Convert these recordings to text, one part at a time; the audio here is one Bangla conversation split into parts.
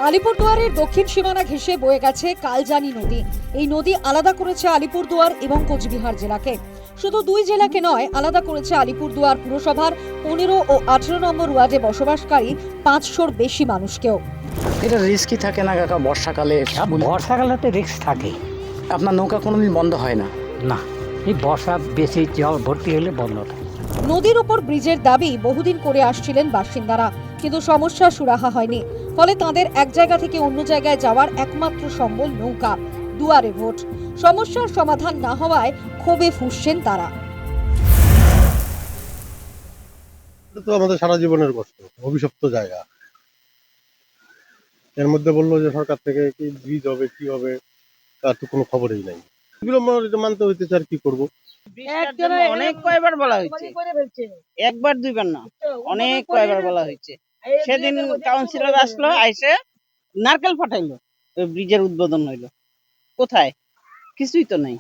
আলিপুরদুয়ারের দক্ষিণ সীমানা ঘেঁষে বয়ে গেছে কালজানি নদী। এই নদী আলাদা করেছে আলিপুরদুয়ার এবং কোচবিহার জেলাকে। শুধু দুই জেলাকে নয়, আলাদা করেছে আলিপুরদুয়ার পুরসভার 15 ও 18 নম্বর ওয়ার্ডে বসবাসকারী 500-র বেশি মানুষকেও। এটা রিস্কই থাকে না কাকা বর্ষাকালে? বর্ষাকালে তো রিস্ক থাকে। আপনার নৌকা কোনোদিন বন্ধ হয় না? না, এই বর্ষা বেশি জল ভর্তি হলে বন্ধ থাকে। নদীর উপর ব্রিজের দাবি বহুদিন করে আসছিলেন বাসিন্দারা, কিন্তু সমস্যা সুরাহা হয়নি। ফলে তাদের এক জায়গা থেকে অন্য জায়গায় যাওয়ার একমাত্র সম্বল নৌকা। দুয়ারে ভোট। সমস্যার সমাধান না হওয়ায় ক্ষোভে ফুঁসছেন তারা। এটা তো আমাদের সারা জীবনের কষ্ট, অভিশপ্ত জায়গা। এর মধ্যে বললো যে সরকার থেকে কি ব্রিজ হবে, কি হবে, তার তো কোনো খবরই নাই। এগুলো এটা মানতে হইতেছে, আর কি করবো। অনেক কয়বার বলা হয়েছে, একবার দুইবার না, অনেক কয়বার বলা হয়েছে। সেদিন কাউন্সিলর আসলো, আইসে নারকেল ফাটাইলো, ব্রিজের উদ্বোধন হইলো। কোথায়? কিছুই তো নাই।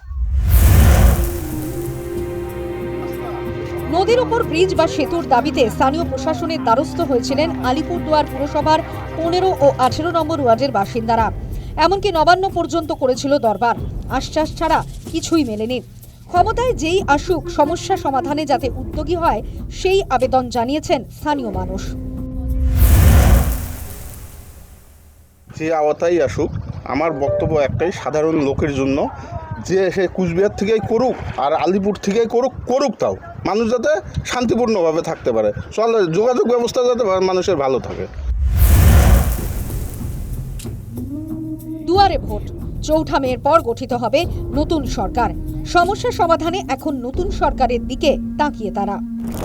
নদীর উপর ব্রিজ বা সেতুর দাবিতে স্থানীয় প্রশাসনের দ্বারস্থ হয়েছিলেন আলিপুরদুয়ার পুরসভার 15 ও 18 নম্বর ওয়ার্ডের বাসিন্দারা। এমনকি নবান্ন পর্যন্ত করেছিল দরবার। আশ্বাস ছাড়া কিছুই মেলেনি। ক্ষমতায় যেই আসুক, সমস্যা সমাধানে যাতে উদ্যোগী হয় সেই আবেদন জানিয়েছেন স্থানীয় মানুষ। যে আওতায় আসুক, আমার বক্তব্য একটাই, সাধারণ লোকের জন্য, যে সে কুচবিহার থেকেই করুক আর আলিপুর থেকেই করুক তাও মানুষ যাতে শান্তিপূর্ণভাবে থাকতে পারে, চলে যোগাযোগ ব্যবস্থা যাতে মানুষের ভালো থাকে। দুয়ারে ভোট। 4 মের পর গঠিত হবে নতুন সরকার। সমস্যা সমাধানে এখন নতুন সরকারের দিকে তাকিয়ে তারা।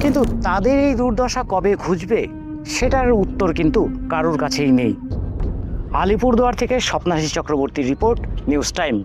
কিন্তু তাদের এই দুর্দশা কবে ঘুচবে সেটার উত্তর কিন্তু কারোর কাছেই নেই। আলিপুরদুয়ার থেকে স্বপ্নাশী চক্রবর্তীর রিপোর্ট, নিউজ টাইম।